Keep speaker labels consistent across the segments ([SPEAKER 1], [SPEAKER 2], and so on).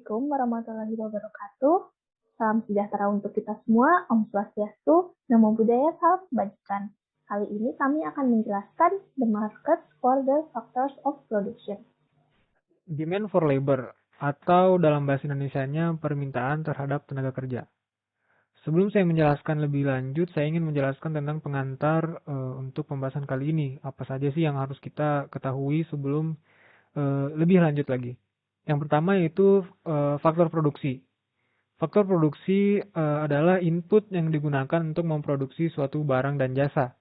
[SPEAKER 1] Assalamualaikum warahmatullahi wabarakatuh. Salam sejahtera untuk kita semua. Om Swastiastu, Namo Buddhaya, salam kebajikan. Kali ini kami akan menjelaskan the markets for the factors of production.
[SPEAKER 2] Demand for labor, atau dalam bahasa Indonesianya permintaan terhadap tenaga kerja. Sebelum saya menjelaskan lebih lanjut, saya ingin menjelaskan tentang pengantar untuk pembahasan kali ini. Apa saja sih yang harus kita ketahui sebelum lebih lanjut lagi. Yang pertama yaitu faktor produksi. Faktor produksi adalah input yang digunakan untuk memproduksi suatu barang dan jasa.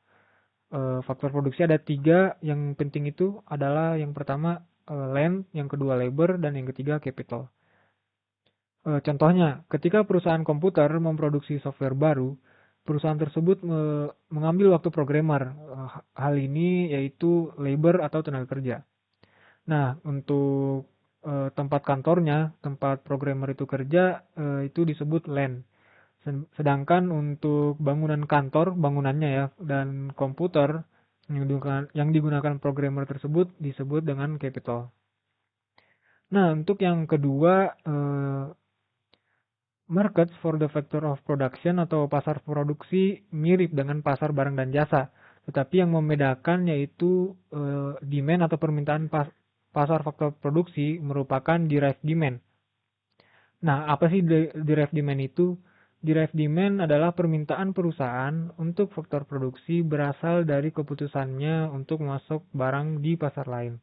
[SPEAKER 2] Faktor produksi ada 3, yang penting itu adalah yang pertama land, yang kedua labor, dan yang ketiga capital. Contohnya, ketika perusahaan komputer memproduksi software baru, perusahaan tersebut mengambil waktu programmer. Hal ini yaitu labor atau tenaga kerja. Nah, untuk tempat kantornya, tempat programmer itu kerja, itu disebut land. Sedangkan untuk bangunan kantor, bangunannya ya, dan komputer yang digunakan programmer tersebut disebut dengan capital. Nah, untuk yang kedua, markets for the factor of production atau pasar produksi mirip dengan pasar barang dan jasa, tetapi yang membedakan yaitu demand atau permintaan pasar faktor produksi merupakan derived demand. Nah, apa sih derived demand itu? Derived demand adalah permintaan perusahaan untuk faktor produksi berasal dari keputusannya untuk masuk barang di pasar lain.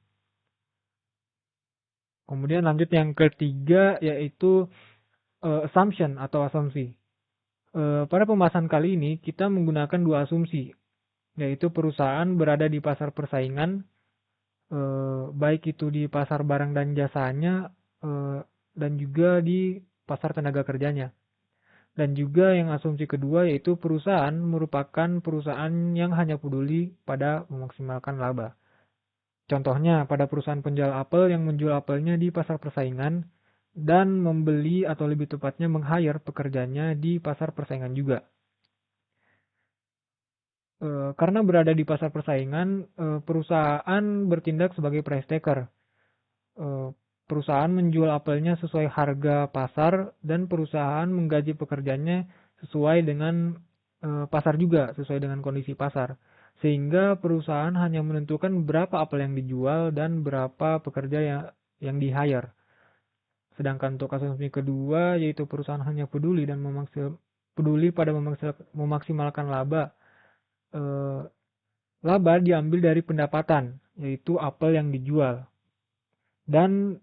[SPEAKER 2] Kemudian lanjut yang ketiga yaitu assumption atau asumsi. Pada pembahasan kali ini kita menggunakan 2 asumsi, yaitu perusahaan berada di pasar persaingan, baik itu di pasar barang dan jasanya, dan juga di pasar tenaga kerjanya. Dan juga yang asumsi kedua yaitu perusahaan merupakan perusahaan yang hanya peduli pada memaksimalkan laba. Contohnya pada perusahaan penjual apel yang menjual apelnya di pasar persaingan dan membeli atau lebih tepatnya meng-hire pekerjanya di pasar persaingan juga. Karena berada di pasar persaingan, perusahaan bertindak sebagai price taker. Perusahaan menjual apelnya sesuai harga pasar dan perusahaan menggaji pekerjanya sesuai dengan pasar juga, sesuai dengan kondisi pasar. Sehingga perusahaan hanya menentukan berapa apel yang dijual dan berapa pekerja yang di-hire. Sedangkan untuk asumsi kedua yaitu perusahaan hanya peduli pada memaksimalkan laba. Laba diambil dari pendapatan, yaitu apel yang dijual. Dan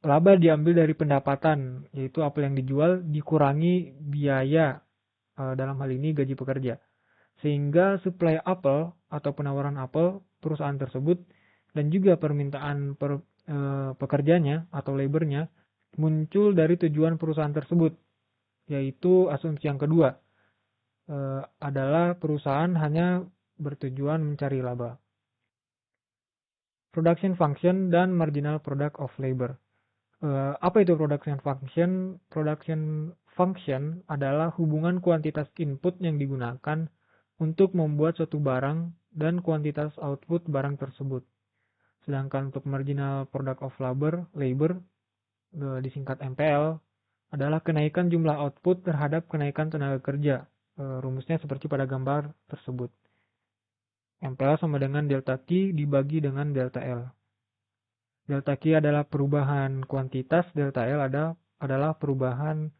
[SPEAKER 2] laba diambil dari pendapatan, yaitu apel yang dijual dikurangi biaya, dalam hal ini gaji pekerja. Sehingga supply apel atau penawaran apel perusahaan tersebut dan juga permintaan pekerjanya atau labornya muncul dari tujuan perusahaan tersebut, yaitu asumsi yang kedua adalah perusahaan hanya bertujuan mencari laba. Production function dan marginal product of labor. Apa itu production function? Production function adalah hubungan kuantitas input yang digunakan untuk membuat suatu barang dan kuantitas output barang tersebut. Sedangkan untuk marginal product of labor disingkat MPL, adalah kenaikan jumlah output terhadap kenaikan tenaga kerja. Rumusnya seperti pada gambar tersebut. MPL sama dengan delta Q dibagi dengan delta L. Delta Q adalah perubahan kuantitas, delta L adalah perubahan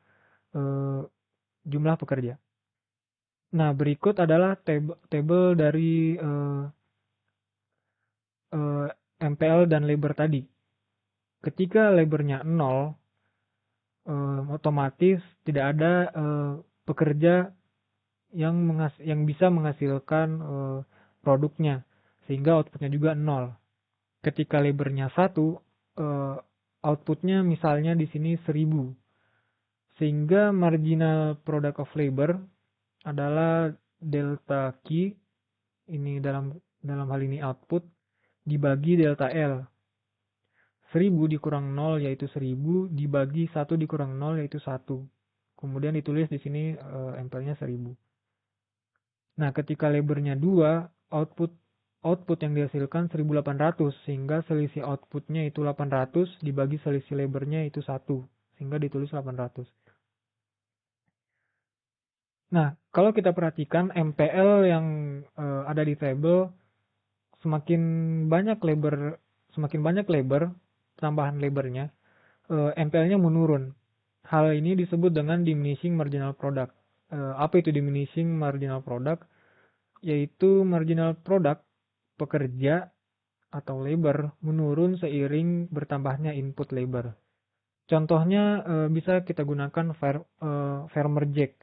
[SPEAKER 2] jumlah pekerja. Nah, berikut adalah tabel dari MPL dan labor tadi. Ketika labornya 0, otomatis tidak ada pekerja yang bisa menghasilkan produknya, sehingga outputnya juga 0. Ketika labornya 1, outputnya misalnya di sini 1000, sehingga marginal product of labor adalah delta Q, ini dalam hal ini output, dibagi delta L. 1000 dikurang 0 yaitu 1000, dibagi 1 dikurang 0 yaitu 1. Kemudian ditulis di sini MPL-nya 1000. Nah, ketika labornya 2, output output yang dihasilkan 1800, sehingga selisih outputnya itu 800 dibagi selisih labornya itu 1, sehingga ditulis 800. Nah, kalau kita perhatikan MPL yang ada di tabel, semakin banyak labor, tambahan labornya, MPL-nya menurun. Hal ini disebut dengan diminishing marginal product. Apa itu diminishing marginal product? Yaitu marginal product pekerja atau labor menurun seiring bertambahnya input labor. Contohnya bisa kita gunakan farmer Jack.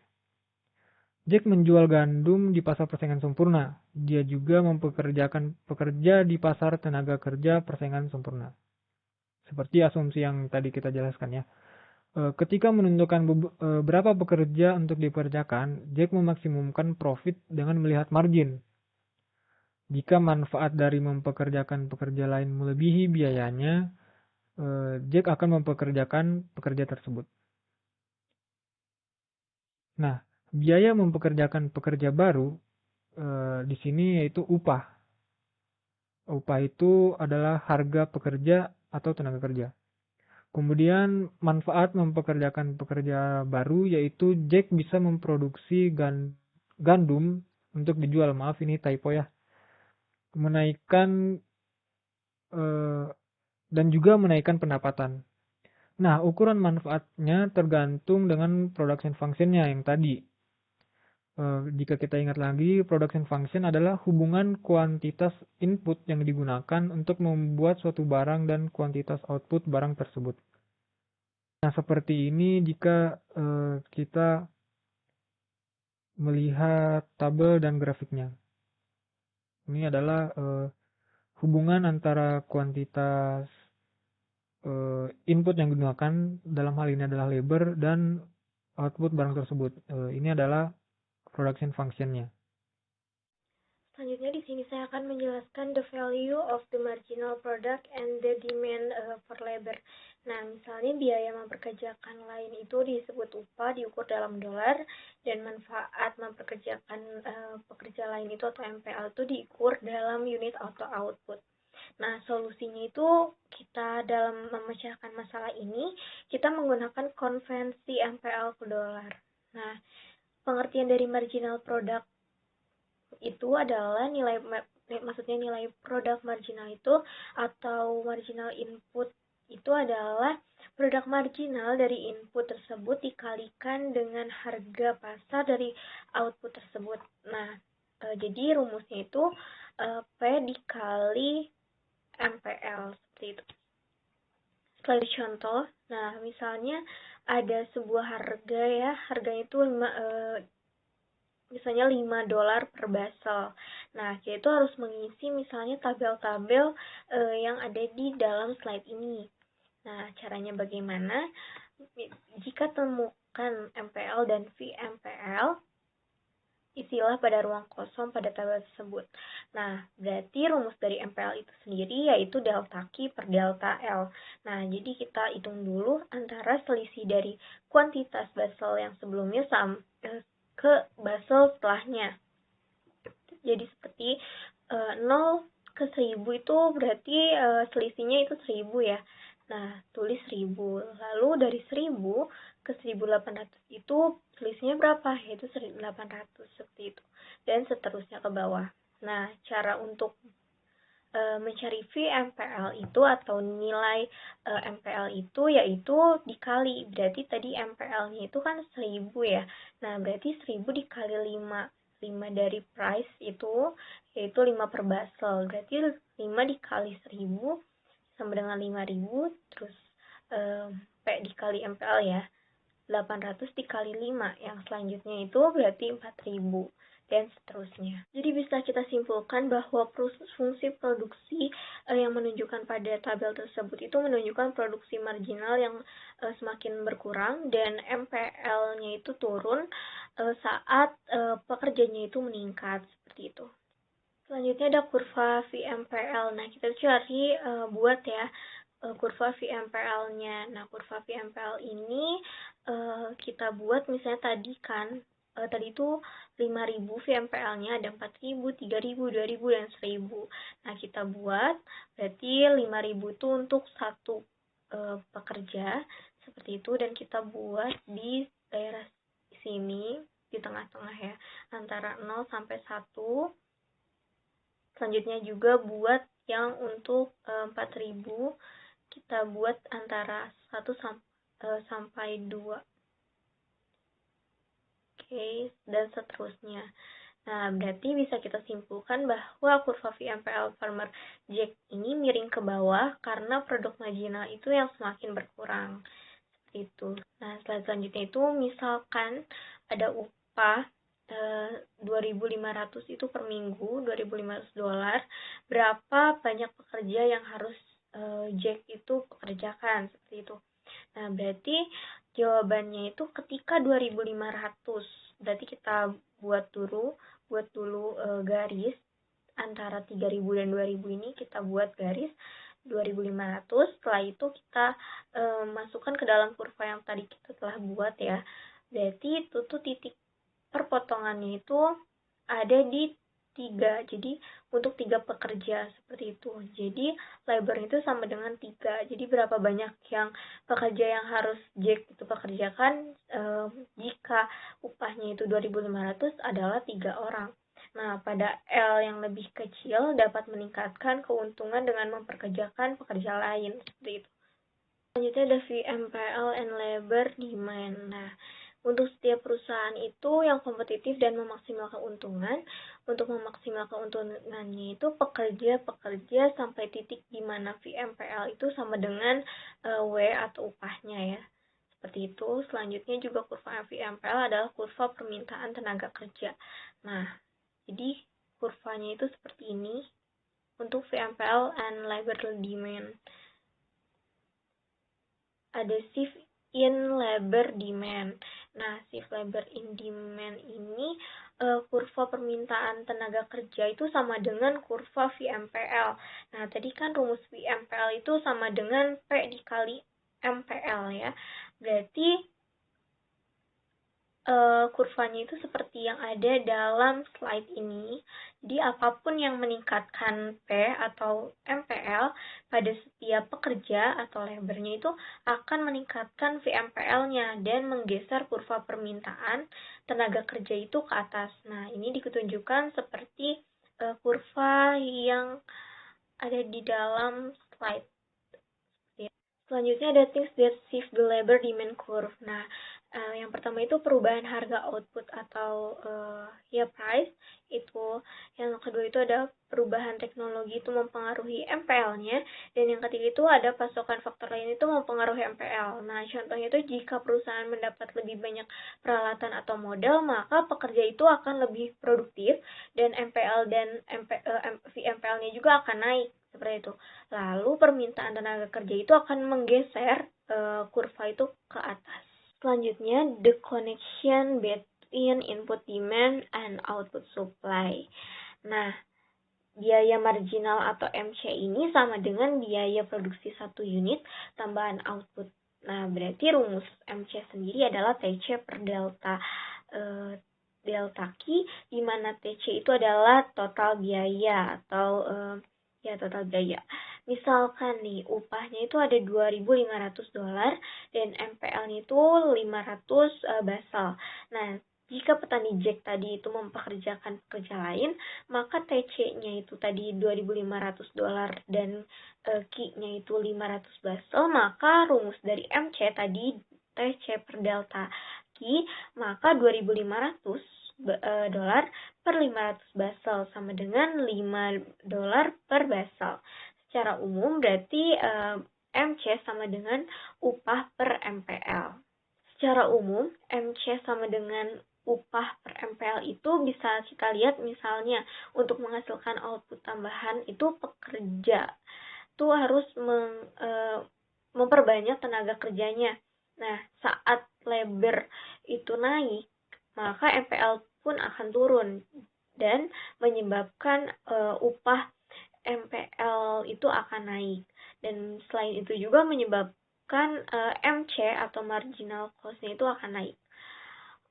[SPEAKER 2] Jack menjual gandum di pasar persaingan sempurna. Dia juga mempekerjakan pekerja di pasar tenaga kerja persaingan sempurna. Seperti asumsi yang tadi kita jelaskan ya. Ketika menentukan berapa pekerja untuk dipekerjakan, Jack memaksimumkan profit dengan melihat margin. Jika manfaat dari mempekerjakan pekerja lain melebihi biayanya, Jack akan mempekerjakan pekerja tersebut. Nah, biaya mempekerjakan pekerja baru di sini yaitu upah. Upah itu adalah harga pekerja atau tenaga kerja. Kemudian manfaat mempekerjakan pekerja baru yaitu Jack bisa memproduksi gandum untuk dijual. Maaf ini typo ya. Menaikkan dan juga menaikkan pendapatan. Nah, ukuran manfaatnya tergantung dengan production function-nya yang tadi. Jika kita ingat lagi, production function adalah hubungan kuantitas input yang digunakan untuk membuat suatu barang dan kuantitas output barang tersebut. Nah, seperti ini jika kita melihat tabel dan grafiknya. Ini adalah hubungan antara kuantitas input yang digunakan, dalam hal ini adalah labor, dan output barang tersebut. Ini adalah production function-nya.
[SPEAKER 3] Selanjutnya di sini saya akan menjelaskan the value of the marginal product and the demand for labor. Nah, misalnya biaya mempekerjakan lain itu disebut upah, diukur dalam dolar, dan manfaat mempekerjakan pekerja lain itu atau MPL itu diukur dalam unit atau output. Nah, solusinya itu kita dalam memecahkan masalah ini, kita menggunakan konvensi MPL ke dolar. Nah, pengertian dari marginal product itu adalah nilai produk marginal itu atau marginal input itu adalah produk marginal dari input tersebut dikalikan dengan harga pasar dari output tersebut. Nah, jadi rumusnya itu P dikali MPL seperti itu. Sebagai contoh, nah misalnya ada sebuah harga ya, harganya itu misalnya $5 per basel. Nah, kita itu harus mengisi misalnya tabel-tabel yang ada di dalam slide ini. Nah, caranya bagaimana? Jika temukan MPL dan VMPL, isilah pada ruang kosong pada tabel tersebut. Nah, berarti rumus dari MPL itu sendiri yaitu delta Q per delta L. Nah, jadi kita hitung dulu antara selisih dari kuantitas basel yang sebelumnya ke basel setelahnya. Jadi seperti 0 ke 1000 itu berarti selisihnya itu 1000 ya. Nah, tulis 1000. Lalu dari 1000 ke 1800 itu selisihnya berapa? Yaitu 1800 seperti itu. Dan seterusnya ke bawah. Nah, cara untuk mencari VMPL itu atau nilai MPL itu yaitu dikali. Berarti tadi MPL-nya itu kan 1000 ya. Nah, berarti 1000 dikali 5. 5 dari price itu yaitu 5 per basel. Berarti 5 dikali 1000 sama dengan 5000. Terus P dikali MPL ya. 800 dikali 5. Yang selanjutnya itu berarti 4000. Dan seterusnya. Jadi bisa kita simpulkan bahwa fungsi produksi yang menunjukkan pada tabel tersebut itu menunjukkan produksi marginal yang semakin berkurang dan MPL-nya itu turun saat pekerjanya itu meningkat seperti itu. Selanjutnya ada kurva VMPL. Nah, kita cari buat ya kurva VMPL-nya. Nah, kurva VMPL ini kita buat misalnya tadi kan tadi itu 5.000 VMPL-nya, ada 4.000, 3.000, 2.000, dan 1.000. Nah, kita buat, berarti 5.000 itu untuk satu pekerja, seperti itu, dan kita buat di daerah sini, di tengah-tengah ya, antara 0 sampai 1. Selanjutnya juga buat yang untuk 4.000, kita buat antara 1 sampai 2. Oke, dan seterusnya. Nah, berarti bisa kita simpulkan bahwa kurva VMPL Farmer Jack ini miring ke bawah karena produk marginal itu yang semakin berkurang. Seperti itu. Nah, selanjutnya itu misalkan ada upah 2.500 itu per minggu, $2.500, berapa banyak pekerja yang harus Jack itu pekerjakan, seperti itu. Nah, berarti jawabannya itu ketika 2.500, berarti kita buat dulu garis antara 3.000 dan 2.000 ini, kita buat garis 2.500. Setelah itu kita masukkan ke dalam kurva yang tadi kita telah buat ya. Berarti itu tuh titik perpotongannya itu ada di 3. Jadi untuk 3 pekerja, seperti itu. Jadi labor itu sama dengan 3. Jadi berapa banyak yang pekerja yang harus Jack itu pekerjakan jika upahnya itu 2.500 adalah 3 orang. Nah, pada L yang lebih kecil dapat meningkatkan keuntungan dengan memperkerjakan pekerja lain, seperti itu. Selanjutnya ada VMPL and labor demand. Nah, untuk setiap perusahaan itu yang kompetitif dan memaksimalkan keuntungan, untuk memaksimalkan keuntungannya itu pekerja sampai titik di mana VMPL itu sama dengan W atau upahnya ya. Seperti itu. Selanjutnya juga kurva VMPL adalah kurva permintaan tenaga kerja. Nah, jadi kurvanya itu seperti ini untuk VMPL and labor demand. Ada shift in labor demand. Nah, shift labor in demand ini kurva permintaan tenaga kerja itu sama dengan kurva VMPL. Nah, tadi kan rumus VMPL itu sama dengan P dikali MPL ya. Berarti kurvanya itu seperti yang ada dalam slide ini. Jadi apapun yang meningkatkan P atau MPL pada setiap pekerja atau labornya itu akan meningkatkan VMPL-nya dan menggeser kurva permintaan tenaga kerja itu ke atas. Nah, ini ditunjukkan seperti kurva yang ada di dalam slide. Selanjutnya ada things that shift the labor demand curve. Nah, yang pertama itu perubahan harga output atau price itu. Yang kedua itu ada perubahan teknologi itu mempengaruhi MPL-nya, dan yang ketiga itu ada pasokan faktor lain itu mempengaruhi MPL. Nah, contohnya itu jika perusahaan mendapat lebih banyak peralatan atau modal, maka pekerja itu akan lebih produktif dan MPL dan VMPL-nya juga akan naik, seperti itu. Lalu permintaan tenaga kerja itu akan menggeser kurva itu ke atas. Selanjutnya, the connection between input demand and output supply. Nah, biaya marginal atau MC ini sama dengan biaya produksi satu unit tambahan output. Nah, berarti rumus MC sendiri adalah TC per delta Q, di mana TC itu adalah total biaya atau total biaya. Misalkan nih, upahnya itu ada $2.500 dan MPL-nya itu 500 basal. Nah, jika petani Jack tadi itu mempekerjakan pekerja lain, maka TC-nya itu tadi $2.500 dan Q-nya itu 500 basal, maka rumus dari MC tadi TC per delta Q, maka $2.500 per 500 basal sama dengan $5 per basal. Secara umum berarti MC sama dengan upah per MPL. Secara umum MC sama dengan upah per MPL itu bisa kita lihat misalnya untuk menghasilkan output tambahan itu pekerja itu harus memperbanyak tenaga kerjanya. Nah, saat labor itu naik, maka MPL pun akan turun dan menyebabkan upah MPL itu akan naik. Dan selain itu juga menyebabkan MC atau marginal cost-nya itu akan naik.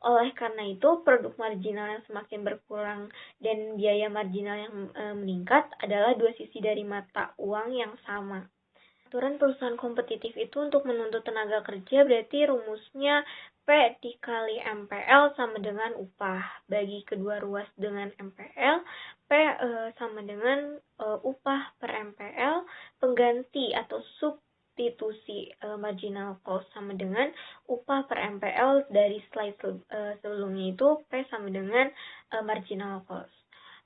[SPEAKER 3] Oleh karena itu, produk marginal yang semakin berkurang dan biaya marginal yang meningkat adalah dua sisi dari mata uang yang sama. Aturan perusahaan kompetitif itu untuk menuntut tenaga kerja berarti rumusnya P dikali MPL sama dengan upah. Bagi kedua ruas dengan MPL, P sama dengan upah per MPL, pengganti atau substitusi marginal cost sama dengan upah per MPL. Dari slide sebelumnya itu P sama dengan marginal cost.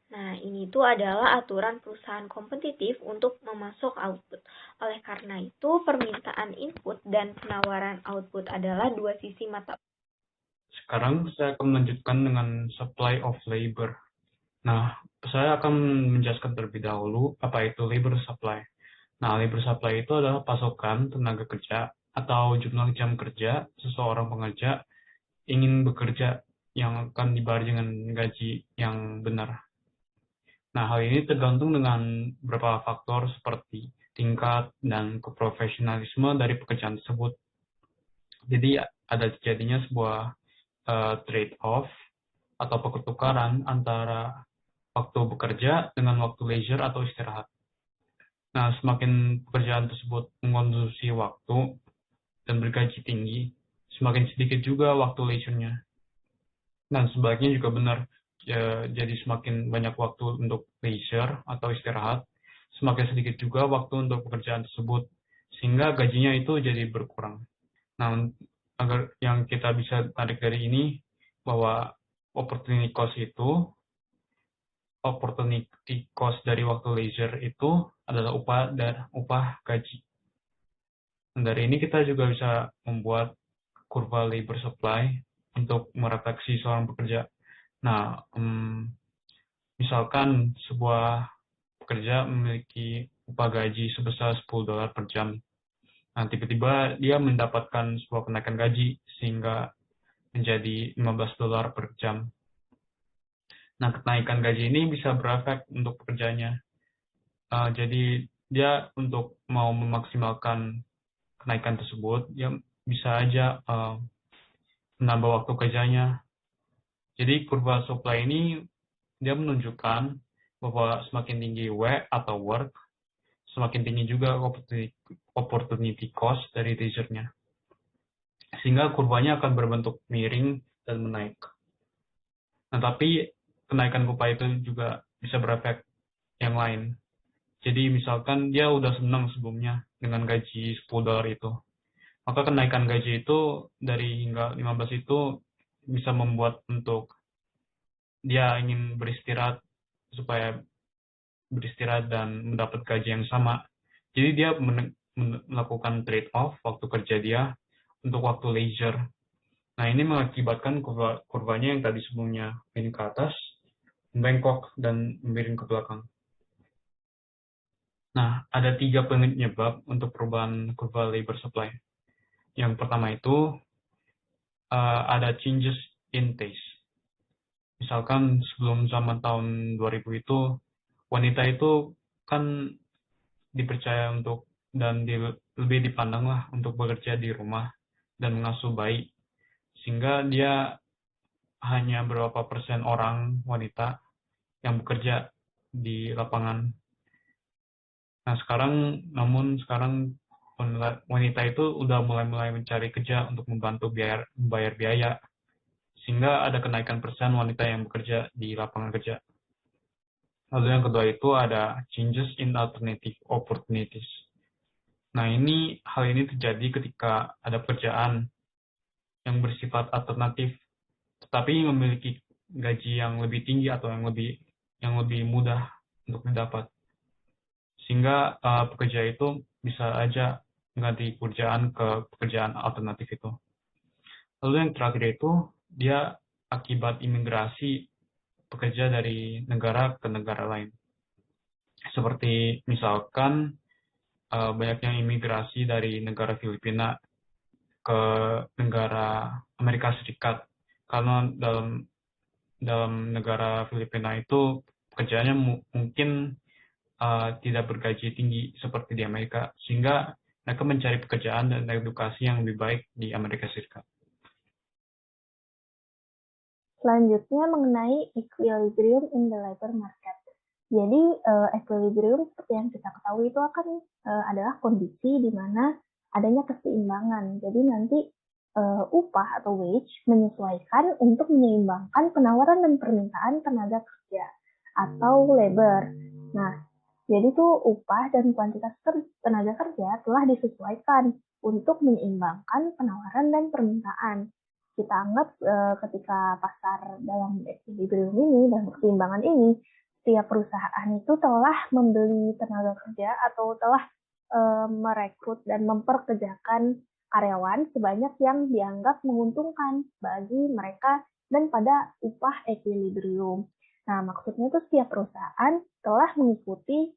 [SPEAKER 3] Nah, ini tuh adalah aturan perusahaan kompetitif untuk memasok output. Oleh karena itu, permintaan input dan penawaran output adalah dua sisi mata.
[SPEAKER 4] Sekarang saya akan melanjutkan dengan supply of labor. Nah, saya akan menjelaskan terlebih dahulu apa itu labor supply. Nah, labor supply itu adalah pasokan tenaga kerja atau jumlah jam kerja seseorang pekerja ingin bekerja yang akan dibayar dengan gaji yang benar. Nah, hal ini tergantung dengan beberapa faktor seperti tingkat dan keprofesionalisme dari pekerjaan tersebut. Jadi, ada terjadinya sebuah trade-off atau pertukaran antara waktu bekerja dengan waktu leisure atau istirahat. Nah, semakin pekerjaan tersebut mengkonsumsi waktu dan bergaji tinggi, semakin sedikit juga waktu leisure-nya. Dan sebaliknya juga benar, jadi semakin banyak waktu untuk leisure atau istirahat, semakin sedikit juga waktu untuk pekerjaan tersebut, sehingga gajinya itu jadi berkurang. Nah, agar yang kita bisa tarik dari ini, bahwa opportunity cost dari waktu leisure itu adalah upah gaji. Dan dari ini kita juga bisa membuat kurva labor supply untuk merefleksi seorang pekerja. Nah, misalkan sebuah pekerja memiliki upah gaji sebesar $10 per jam. Nah, tiba-tiba dia mendapatkan sebuah kenaikan gaji sehingga menjadi $15 per jam. Nah, kenaikan gaji ini bisa berefek untuk pekerjanya. Jadi, dia untuk mau memaksimalkan kenaikan tersebut, dia bisa aja menambah waktu kerjanya. Jadi, kurva supply ini dia menunjukkan bahwa semakin tinggi W atau work, semakin tinggi juga opportunity cost dari leisure-nya. Sehingga kurvanya akan berbentuk miring dan menaik. Nah, tapi kenaikan kurva itu juga bisa berefek yang lain. Jadi misalkan dia udah senang sebelumnya dengan gaji $10 itu. Maka kenaikan gaji itu dari hingga 15 itu bisa membuat untuk dia ingin beristirahat supaya beristirahat dan mendapat gaji yang sama. Jadi dia melakukan trade-off waktu kerja dia untuk waktu leisure. Nah, ini mengakibatkan kurvanya yang tadi sebelumnya miring ke atas, membengkok dan miring ke belakang. Nah, ada 3 penyebab untuk perubahan kurva labor supply. Yang pertama itu ada changes in taste. Misalkan sebelum zaman tahun 2000 itu, wanita itu kan dipercaya untuk dan lebih dipandang lah untuk bekerja di rumah dan mengasuh bayi. Sehingga dia hanya berapa persen orang wanita yang bekerja di lapangan. Nah, namun sekarang wanita itu udah mulai mencari kerja untuk membantu membayar biaya, sehingga ada kenaikan persen wanita yang bekerja di lapangan kerja. Lalu yang kedua itu ada changes in alternative opportunities. Nah, hal ini terjadi ketika ada pekerjaan yang bersifat alternatif, tetapi memiliki gaji yang lebih tinggi atau yang lebih mudah untuk didapat. Sehingga pekerja itu bisa aja mengganti pekerjaan ke pekerjaan alternatif itu. Lalu yang terakhir itu, dia akibat imigrasi pekerja dari negara ke negara lain. Seperti misalkan banyaknya imigrasi dari negara Filipina ke negara Amerika Serikat. Karena dalam negara Filipina itu pekerjaannya mungkin tidak bergaji tinggi seperti di Amerika, sehingga mereka mencari pekerjaan dan edukasi yang lebih baik di Amerika Serikat.
[SPEAKER 1] Selanjutnya mengenai equilibrium in the labor market. Jadi equilibrium seperti yang kita ketahui itu akan adalah kondisi di mana adanya keseimbangan. Jadi nanti upah atau wage menyesuaikan untuk menyeimbangkan penawaran dan permintaan tenaga kerja atau labor. Nah, jadi tuh upah dan kuantitas tenaga kerja telah disesuaikan untuk menyeimbangkan penawaran dan permintaan. Kita anggap ketika pasar dalam equilibrium ini dan keseimbangan ini, setiap perusahaan itu telah membeli tenaga kerja atau telah merekrut dan memperkerjakan karyawan sebanyak yang dianggap menguntungkan bagi mereka dan pada upah equilibrium. Nah, maksudnya itu setiap perusahaan telah mengikuti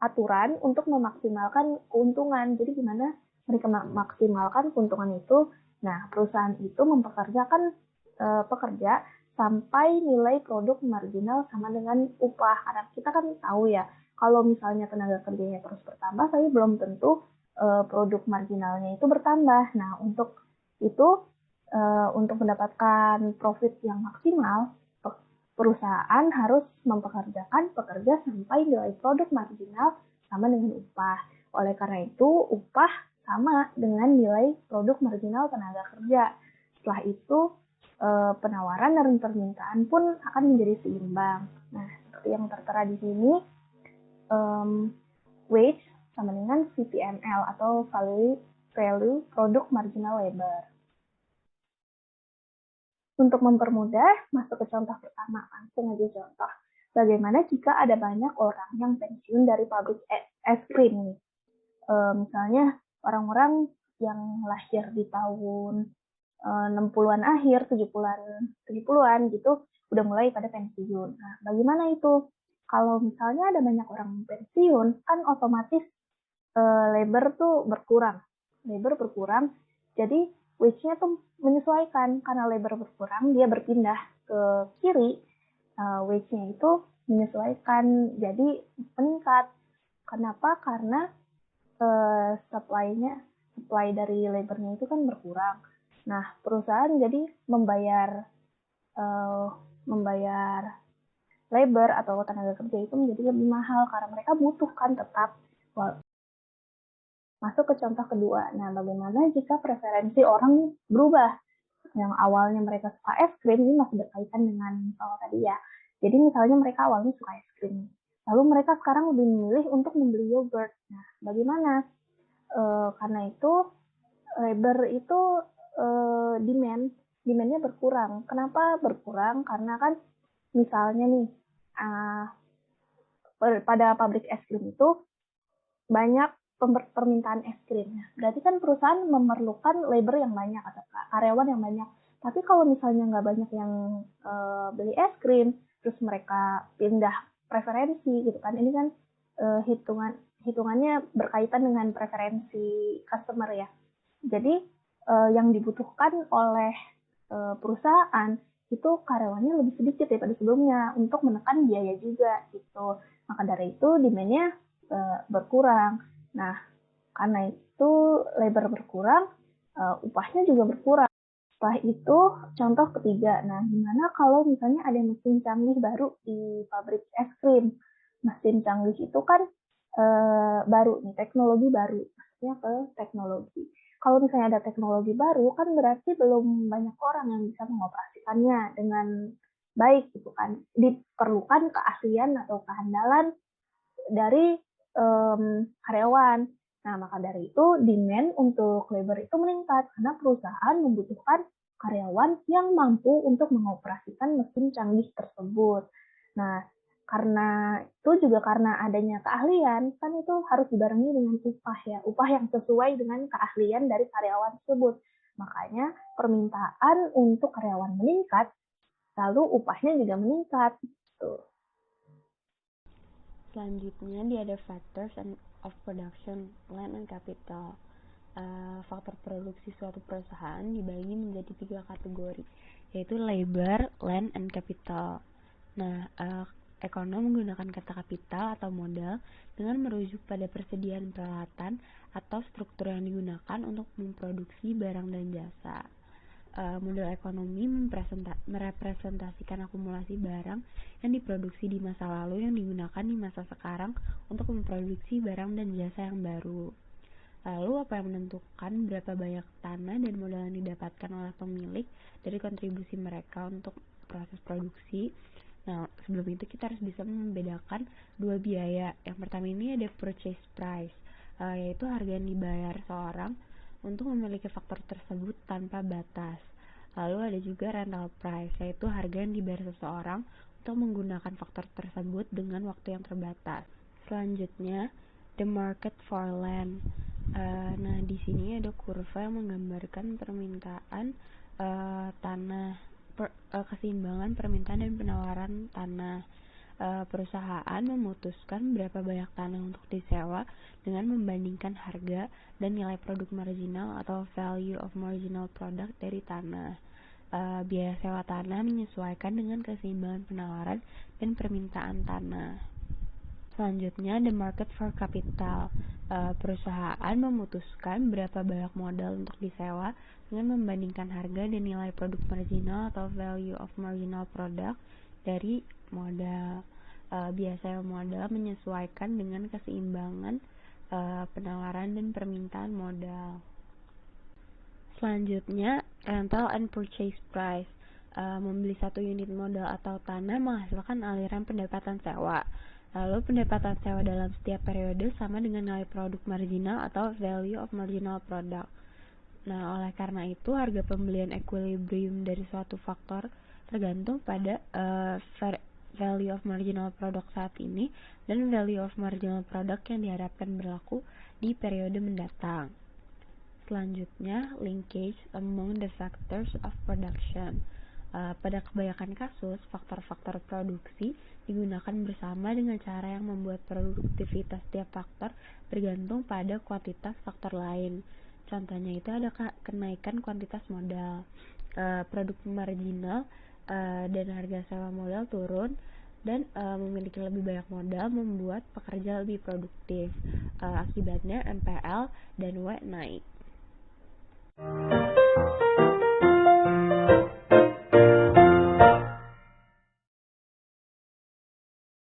[SPEAKER 1] aturan untuk memaksimalkan keuntungan. Jadi gimana mereka memaksimalkan keuntungan itu? Nah, perusahaan itu mempekerjakan pekerja sampai nilai produk marginal sama dengan upah. Karena kita kan tahu ya, kalau misalnya tenaga kerjanya terus bertambah, tapi belum tentu produk marginalnya itu bertambah. Nah, untuk itu, untuk mendapatkan profit yang maksimal, perusahaan harus mempekerjakan pekerja sampai nilai produk marginal sama dengan upah. Oleh karena itu, upah sama dengan nilai produk marginal tenaga kerja. Setelah itu, penawaran dan permintaan pun akan menjadi seimbang. Nah, seperti yang tertera di sini, wage sama dengan VPML atau value produk marginal labor. Untuk mempermudah, masuk ke contoh pertama, langsung aja contoh. Bagaimana jika ada banyak orang yang pensiun dari pabrik es krim nih? Misalnya orang-orang yang lahir di tahun 60-an akhir, 70-an gitu, udah mulai pada pensiun. Nah, bagaimana itu? Kalau misalnya ada banyak orang pensiun, kan otomatis labor tuh berkurang. Labor berkurang, jadi wage-nya tuh menyesuaikan. Karena labor berkurang, dia berpindah ke kiri, wage-nya itu menyesuaikan, jadi meningkat. Kenapa? Karena supply dari labornya itu kan berkurang. Nah, perusahaan jadi membayar labor atau tenaga kerja itu menjadi lebih mahal karena mereka butuhkan tetap. Masuk ke contoh kedua. Nah, bagaimana jika preferensi orang berubah? Yang awalnya mereka suka es krim, ini masih berkaitan dengan soal tadi ya. Jadi misalnya mereka awalnya suka es krim. Lalu mereka sekarang lebih memilih untuk membeli yogurt. Nah, bagaimana? Karena itu, labor itu demandnya berkurang. Kenapa berkurang? Karena kan misalnya nih, pada pabrik es krim itu banyak permintaan es krim. Berarti kan perusahaan memerlukan labor yang banyak atau karyawan yang banyak. Tapi kalau misalnya nggak banyak yang beli es krim, terus mereka pindah preferensi gitu kan. Ini kan hitungannya berkaitan dengan preferensi customer ya. Jadi yang dibutuhkan oleh perusahaan itu karyawannya lebih sedikit daripada sebelumnya untuk menekan biaya juga gitu. Maka dari itu demand-nya berkurang. Nah, karena itu labor berkurang, upahnya juga berkurang. Setelah itu, contoh ketiga. Nah, gimana kalau misalnya ada mesin canggih baru di pabrik es krim? Mesin canggih itu kan baru nih, teknologi baru. Maksudnya ke teknologi. Kalau misalnya ada teknologi baru, kan berarti belum banyak orang yang bisa mengoperasikannya dengan baik gitu kan. Diperlukan keahlian atau kehandalan dari karyawan. Nah, maka dari itu demand untuk labor itu meningkat karena perusahaan membutuhkan karyawan yang mampu untuk mengoperasikan mesin canggih tersebut. Nah, karena itu juga karena adanya keahlian, kan itu harus dibarengi dengan upah ya, upah yang sesuai dengan keahlian dari karyawan tersebut. Makanya permintaan untuk karyawan meningkat, lalu upahnya juga meningkat. Gitu.
[SPEAKER 5] Selanjutnya dia ada factors of production, land and capital. Faktor produksi suatu perusahaan dibagi menjadi 3 kategori, yaitu labor, land, and capital. Nah, ekonom menggunakan kata kapital atau modal dengan merujuk pada persediaan peralatan atau struktur yang digunakan untuk memproduksi barang dan jasa. Model ekonomi merepresentasikan akumulasi barang yang diproduksi di masa lalu yang digunakan di masa sekarang untuk memproduksi barang dan jasa yang baru. Lalu apa yang menentukan berapa banyak tanah dan modal yang didapatkan oleh pemilik dari kontribusi mereka untuk proses produksi? Nah, sebelum itu kita harus bisa membedakan dua biaya. Yang pertama ini ada purchase price, yaitu harga yang dibayar seorang untuk memiliki faktor tersebut tanpa batas. Lalu ada juga rental price, yaitu harga yang dibayar seseorang untuk menggunakan faktor tersebut dengan waktu yang terbatas. Selanjutnya, the market for land. Nah, di sini ada kurva yang menggambarkan permintaan tanah, keseimbangan permintaan dan penawaran tanah. Perusahaan memutuskan berapa banyak tanah untuk disewa dengan membandingkan harga dan nilai produk marginal atau value of marginal product dari tanah. Biaya sewa tanah menyesuaikan dengan keseimbangan penawaran dan permintaan tanah. Selanjutnya, the market for capital. Perusahaan memutuskan berapa banyak modal untuk disewa dengan membandingkan harga dan nilai produk marginal atau value of marginal product dari modal. Biaya modal menyesuaikan dengan keseimbangan penawaran dan permintaan modal. Selanjutnya, rental and purchase price. Membeli satu unit modal atau tanah menghasilkan aliran pendapatan sewa. Lalu pendapatan sewa dalam setiap periode sama dengan nilai produk marginal atau value of marginal product. Nah, oleh karena itu harga pembelian equilibrium dari suatu faktor tergantung pada value of marginal product saat ini dan value of marginal product yang diharapkan berlaku di periode mendatang. Selanjutnya, linkage among the factors of production. Pada kebanyakan kasus, faktor-faktor produksi digunakan bersama dengan cara yang membuat produktivitas tiap faktor bergantung pada kuantitas faktor lain. Contohnya itu ada kenaikan kuantitas modal, produk marginal dan harga sewa modal turun, dan memiliki lebih banyak modal membuat pekerja lebih produktif. Akibatnya MPL dan W naik.